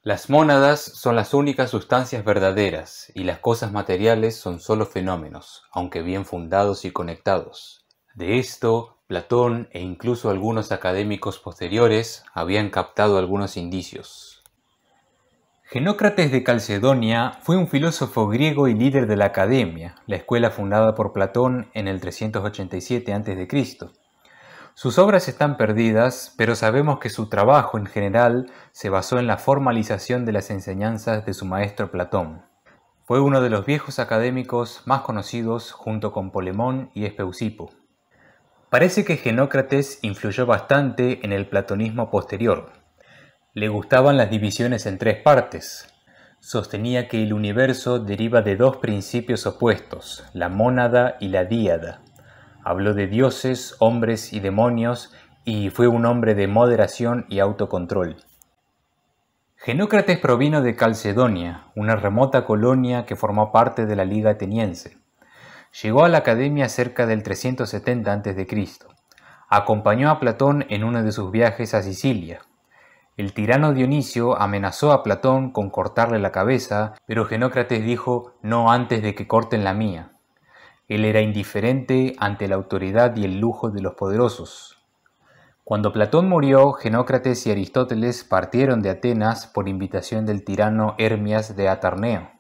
Las mónadas son las únicas sustancias verdaderas y las cosas materiales son sólo fenómenos, aunque bien fundados y conectados. De esto, Platón e incluso algunos académicos posteriores habían captado algunos indicios. Genócrates de Calcedonia fue un filósofo griego y líder de la Academia, la escuela fundada por Platón en el 387 a.C. Sus obras están perdidas, pero sabemos que su trabajo en general se basó en la formalización de las enseñanzas de su maestro Platón. Fue uno de los viejos académicos más conocidos junto con Polemón y Espeusipo. Parece que Genócrates influyó bastante en el platonismo posterior. Le gustaban las divisiones en tres partes. Sostenía que el universo deriva de dos principios opuestos, la mónada y la díada. Habló de dioses, hombres y demonios, y fue un hombre de moderación y autocontrol. Genócrates provino de Calcedonia, una remota colonia que formó parte de la Liga Ateniense. Llegó a la Academia cerca del 370 a.C. Acompañó a Platón en uno de sus viajes a Sicilia. El tirano Dionisio amenazó a Platón con cortarle la cabeza, pero Genócrates dijo: «No antes de que corten la mía». Él era indiferente ante la autoridad y el lujo de los poderosos. Cuando Platón murió, Genócrates y Aristóteles partieron de Atenas por invitación del tirano Hermias de Atarneo.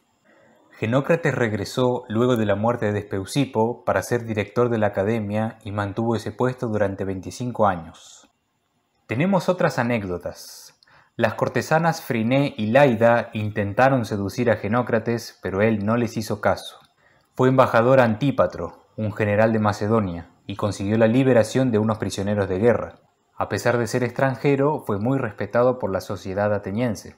Genócrates regresó luego de la muerte de Espeusipo para ser director de la Academia y mantuvo ese puesto durante 25 años. Tenemos otras anécdotas. Las cortesanas Friné y Laida intentaron seducir a Genócrates, pero él no les hizo caso. Fue embajador a Antípatro, un general de Macedonia, y consiguió la liberación de unos prisioneros de guerra. A pesar de ser extranjero, fue muy respetado por la sociedad ateniense.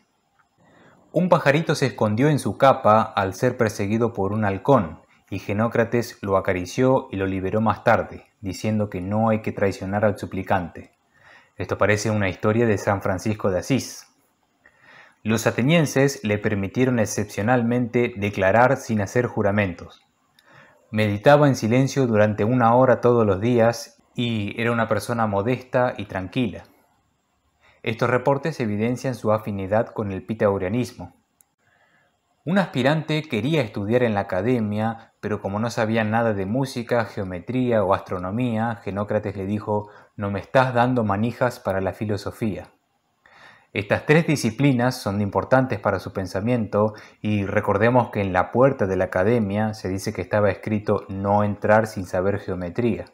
Un pajarito se escondió en su capa al ser perseguido por un halcón, y Genócrates lo acarició y lo liberó más tarde, diciendo que no hay que traicionar al suplicante. Esto parece una historia de San Francisco de Asís. Los atenienses le permitieron excepcionalmente declarar sin hacer juramentos. Meditaba en silencio durante 1 hora todos los días y era una persona modesta y tranquila. Estos reportes evidencian su afinidad con el pitagoreanismo. Un aspirante quería estudiar en la academia, pero como no sabía nada de música, geometría o astronomía, Genócrates le dijo: «No me estás dando manijas para la filosofía». Estas tres disciplinas son importantes para su pensamiento y recordemos que en la puerta de la academia se dice que estaba escrito «no entrar sin saber geometría».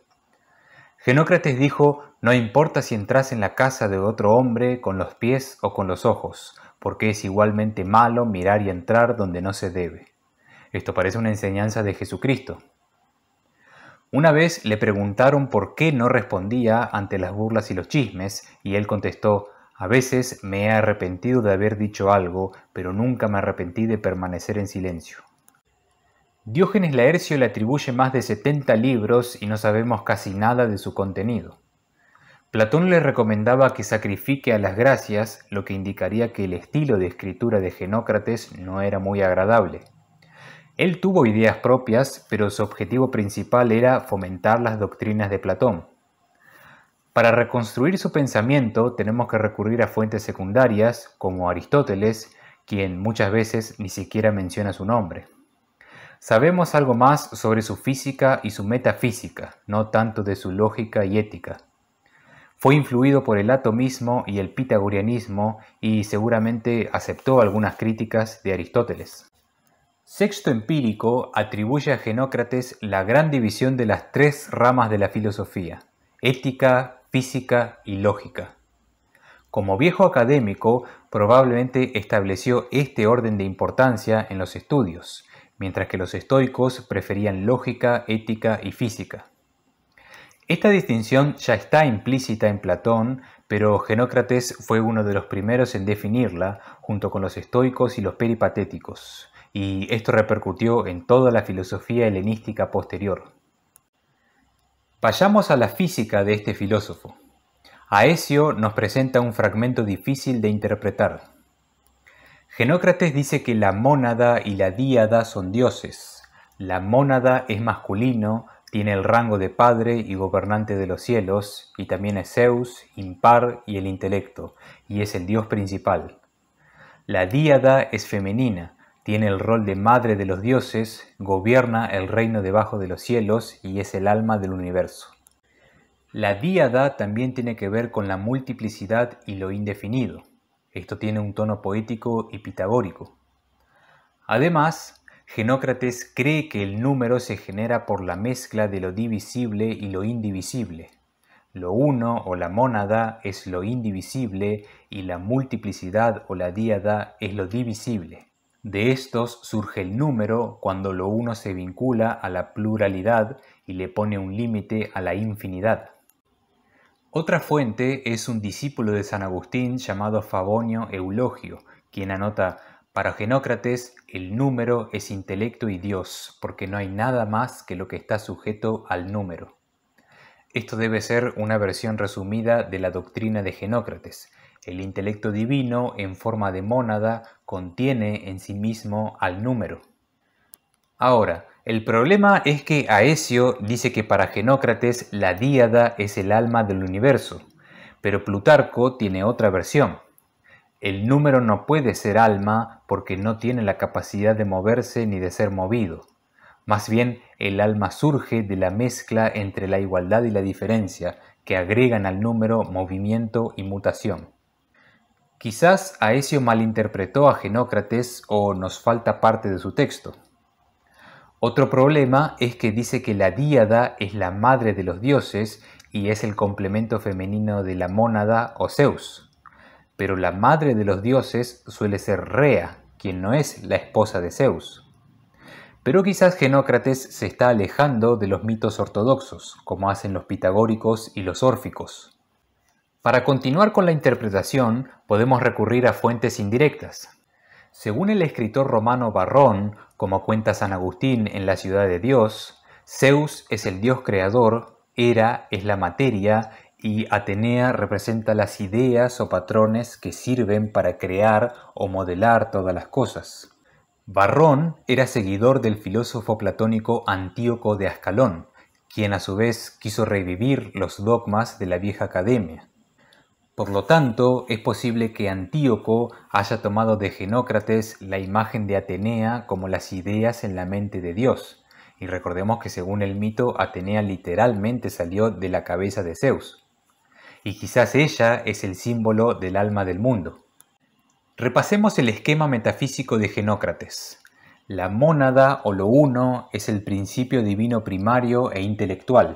Genócrates dijo: «No importa si entras en la casa de otro hombre con los pies o con los ojos, porque es igualmente malo mirar y entrar donde no se debe». Esto parece una enseñanza de Jesucristo. Una vez le preguntaron por qué no respondía ante las burlas y los chismes, y él contestó: «A veces me he arrepentido de haber dicho algo, pero nunca me arrepentí de permanecer en silencio». Diógenes Laercio le atribuye más de 70 libros y no sabemos casi nada de su contenido. Platón le recomendaba que sacrifique a las gracias, lo que indicaría que el estilo de escritura de Genócrates no era muy agradable. Él tuvo ideas propias, pero su objetivo principal era fomentar las doctrinas de Platón. Para reconstruir su pensamiento tenemos que recurrir a fuentes secundarias, como Aristóteles, quien muchas veces ni siquiera menciona su nombre. Sabemos algo más sobre su física y su metafísica, no tanto de su lógica y ética. Fue influido por el atomismo y el pitagorianismo y seguramente aceptó algunas críticas de Aristóteles. Sexto Empírico atribuye a Genócrates la gran división de las tres ramas de la filosofía: ética, física y lógica. Como viejo académico, probablemente estableció este orden de importancia en los estudios, mientras que los estoicos preferían lógica, ética y física. Esta distinción ya está implícita en Platón, pero Genócrates fue uno de los primeros en definirla, junto con los estoicos y los peripatéticos, y esto repercutió en toda la filosofía helenística posterior. Vayamos a la física de este filósofo. Aecio nos presenta un fragmento difícil de interpretar. Genócrates dice que la mónada y la díada son dioses. La mónada es masculino, tiene el rango de padre y gobernante de los cielos, y también es Zeus, impar y el intelecto, y es el dios principal. La díada es femenina, tiene el rol de madre de los dioses, gobierna el reino debajo de los cielos y es el alma del universo. La díada también tiene que ver con la multiplicidad y lo indefinido. Esto tiene un tono poético y pitagórico. Además, Genócrates cree que el número se genera por la mezcla de lo divisible y lo indivisible. Lo uno o la mónada es lo indivisible y la multiplicidad o la díada es lo divisible. De estos surge el número cuando lo uno se vincula a la pluralidad y le pone un límite a la infinidad. Otra fuente es un discípulo de San Agustín llamado Favonio Eulogio, quien anota: para Genócrates el número es intelecto y Dios, porque no hay nada más que lo que está sujeto al número. Esto debe ser una versión resumida de la doctrina de Genócrates. El intelecto divino, en forma de mónada, contiene en sí mismo al número. Ahora, el problema es que Aecio dice que para Genócrates la díada es el alma del universo, pero Plutarco tiene otra versión. El número no puede ser alma porque no tiene la capacidad de moverse ni de ser movido. Más bien, el alma surge de la mezcla entre la igualdad y la diferencia, que agregan al número movimiento y mutación. Quizás Aecio malinterpretó a Genócrates o nos falta parte de su texto. Otro problema es que dice que la díada es la madre de los dioses y es el complemento femenino de la mónada o Zeus. Pero la madre de los dioses suele ser Rea, quien no es la esposa de Zeus. Pero quizás Genócrates se está alejando de los mitos ortodoxos, como hacen los pitagóricos y los órficos. Para continuar con la interpretación, podemos recurrir a fuentes indirectas. Según el escritor romano Varrón, como cuenta San Agustín en La ciudad de Dios, Zeus es el dios creador, Hera es la materia y Atenea representa las ideas o patrones que sirven para crear o modelar todas las cosas. Varrón era seguidor del filósofo platónico Antíoco de Ascalón, quien a su vez quiso revivir los dogmas de la vieja academia. Por lo tanto, es posible que Antíoco haya tomado de Genócrates la imagen de Atenea como las ideas en la mente de Dios. Y recordemos que según el mito, Atenea literalmente salió de la cabeza de Zeus. Y quizás ella es el símbolo del alma del mundo. Repasemos el esquema metafísico de Genócrates. La mónada o lo uno es el principio divino primario e intelectual.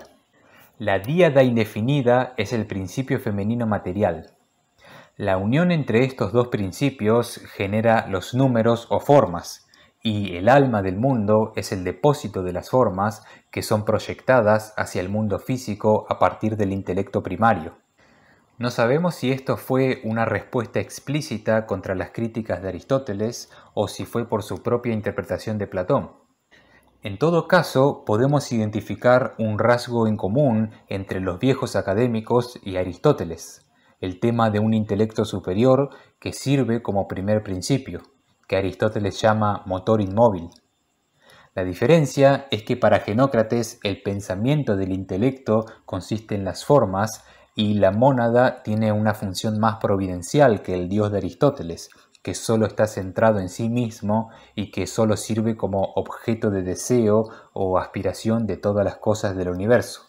La díada indefinida es el principio femenino material. La unión entre estos dos principios genera los números o formas, y el alma del mundo es el depósito de las formas que son proyectadas hacia el mundo físico a partir del intelecto primario. No sabemos si esto fue una respuesta explícita contra las críticas de Aristóteles o si fue por su propia interpretación de Platón. En todo caso, podemos identificar un rasgo en común entre los viejos académicos y Aristóteles, el tema de un intelecto superior que sirve como primer principio, que Aristóteles llama motor inmóvil. La diferencia es que para Genócrates el pensamiento del intelecto consiste en las formas y la mónada tiene una función más providencial que el dios de Aristóteles, que solo está centrado en sí mismo y que solo sirve como objeto de deseo o aspiración de todas las cosas del universo.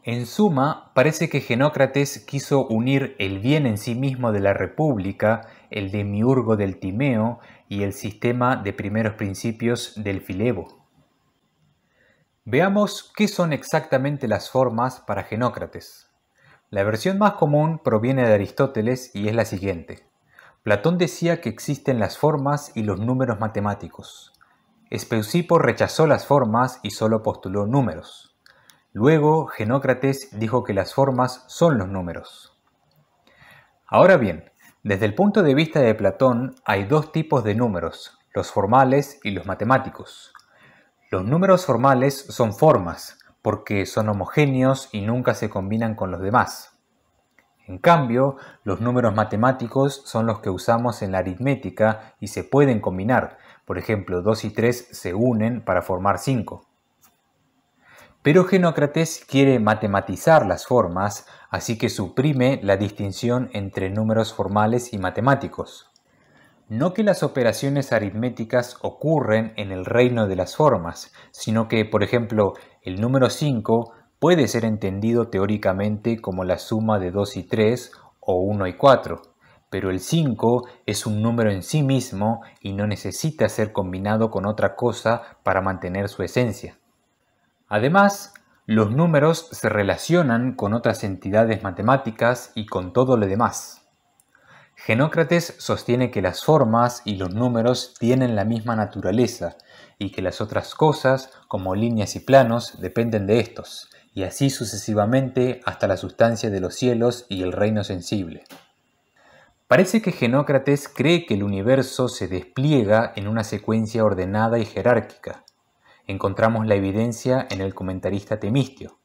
En suma, parece que Genócrates quiso unir el bien en sí mismo de la República, el demiurgo del Timeo y el sistema de primeros principios del Filebo. Veamos qué son exactamente las formas para Genócrates. La versión más común proviene de Aristóteles y es la siguiente. Platón decía que existen las formas y los números matemáticos. Espeusipo rechazó las formas y solo postuló números. Luego, Genócrates dijo que las formas son los números. Ahora bien, desde el punto de vista de Platón hay dos tipos de números, los formales y los matemáticos. Los números formales son formas, porque son homogéneos y nunca se combinan con los demás. En cambio, los números matemáticos son los que usamos en la aritmética y se pueden combinar. Por ejemplo, 2 y 3 se unen para formar 5. Pero Genócrates quiere matematizar las formas, así que suprime la distinción entre números formales y matemáticos. No que las operaciones aritméticas ocurren en el reino de las formas, sino que, por ejemplo, el número 5 puede ser entendido teóricamente como la suma de 2 y 3 o 1 y 4, pero el 5 es un número en sí mismo y no necesita ser combinado con otra cosa para mantener su esencia. Además, los números se relacionan con otras entidades matemáticas y con todo lo demás. Genócrates sostiene que las formas y los números tienen la misma naturaleza y que las otras cosas, como líneas y planos, dependen de estos, y así sucesivamente hasta la sustancia de los cielos y el reino sensible. Parece que Genócrates cree que el universo se despliega en una secuencia ordenada y jerárquica. Encontramos la evidencia en el comentarista Temistio.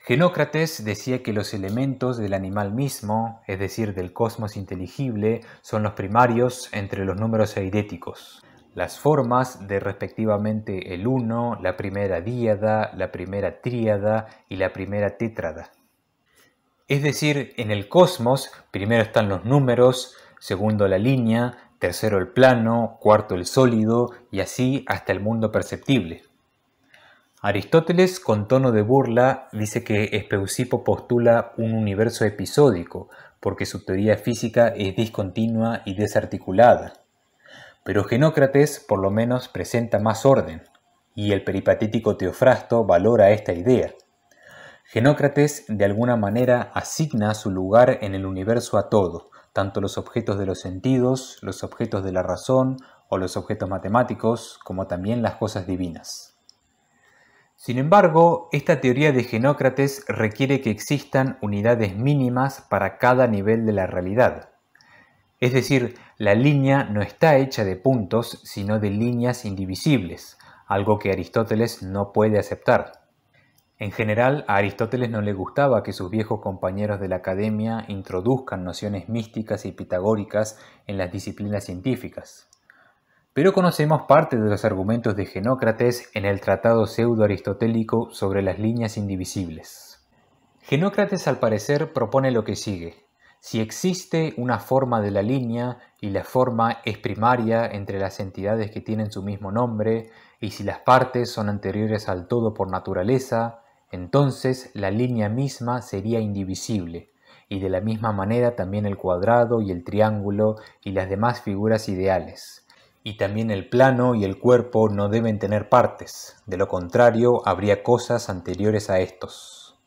Genócrates decía que los elementos del animal mismo, es decir, del cosmos inteligible, son los primarios entre los números eidéticos. Las formas de respectivamente el 1, la primera díada, la primera tríada y la primera tétrada. Es decir, en el cosmos primero están los números, segundo la línea, tercero el plano, cuarto el sólido y así hasta el mundo perceptible. Aristóteles, con tono de burla, dice que Espeusipo postula un universo episódico, porque su teoría física es discontinua y desarticulada. Pero Genócrates, por lo menos, presenta más orden, y el peripatético Teofrasto valora esta idea. Genócrates, de alguna manera, asigna su lugar en el universo a todo, tanto los objetos de los sentidos, los objetos de la razón o los objetos matemáticos, como también las cosas divinas. Sin embargo, esta teoría de Genócrates requiere que existan unidades mínimas para cada nivel de la realidad. Es decir, la línea no está hecha de puntos, sino de líneas indivisibles, algo que Aristóteles no puede aceptar. En general, a Aristóteles no le gustaba que sus viejos compañeros de la academia introduzcan nociones místicas y pitagóricas en las disciplinas científicas. Pero conocemos parte de los argumentos de Genócrates en el tratado pseudo-aristotélico sobre las líneas indivisibles. Genócrates, al parecer, propone lo que sigue. Si existe una forma de la línea y la forma es primaria entre las entidades que tienen su mismo nombre, y si las partes son anteriores al todo por naturaleza, entonces la línea misma sería indivisible, y de la misma manera también el cuadrado y el triángulo y las demás figuras ideales. Y también el plano y el cuerpo no deben tener partes, de lo contrario habría cosas anteriores a estos.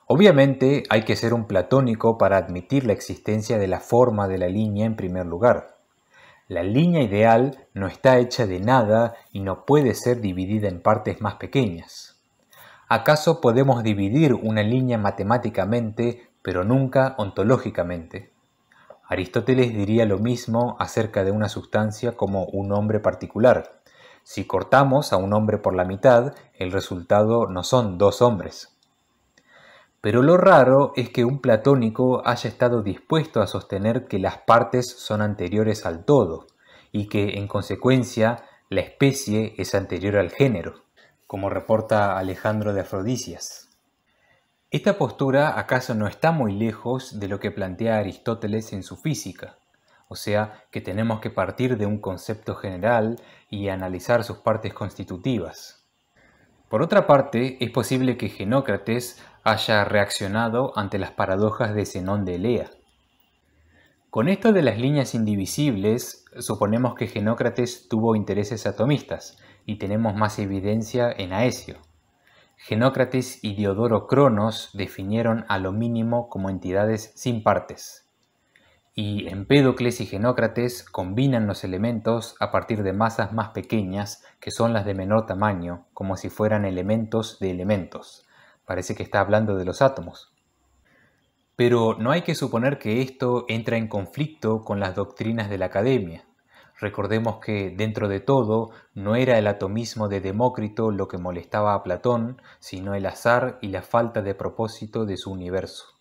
Obviamente hay que ser un platónico para admitir la existencia de la forma de la línea en primer lugar. La línea ideal no está hecha de nada y no puede ser dividida en partes más pequeñas. ¿Acaso podemos dividir una línea matemáticamente, pero nunca ontológicamente? Aristóteles diría lo mismo acerca de una sustancia como un hombre particular. Si cortamos a un hombre por la mitad, el resultado no son dos hombres. Pero lo raro es que un platónico haya estado dispuesto a sostener que las partes son anteriores al todo, y que, en consecuencia, la especie es anterior al género, como reporta Alejandro de Afrodisias. Esta postura acaso no está muy lejos de lo que plantea Aristóteles en su Física, o sea, que tenemos que partir de un concepto general y analizar sus partes constitutivas. Por otra parte, es posible que Genócrates haya reaccionado ante las paradojas de Zenón de Elea. Con esto de las líneas indivisibles, suponemos que Genócrates tuvo intereses atomistas, y tenemos más evidencia en Aesio. Genócrates y Diodoro Cronos definieron a lo mínimo como entidades sin partes. Y Empédocles y Genócrates combinan los elementos a partir de masas más pequeñas que son las de menor tamaño, como si fueran elementos de elementos. Parece que está hablando de los átomos. Pero no hay que suponer que esto entra en conflicto con las doctrinas de la academia. Recordemos que, dentro de todo, no era el atomismo de Demócrito lo que molestaba a Platón, sino el azar y la falta de propósito de su universo.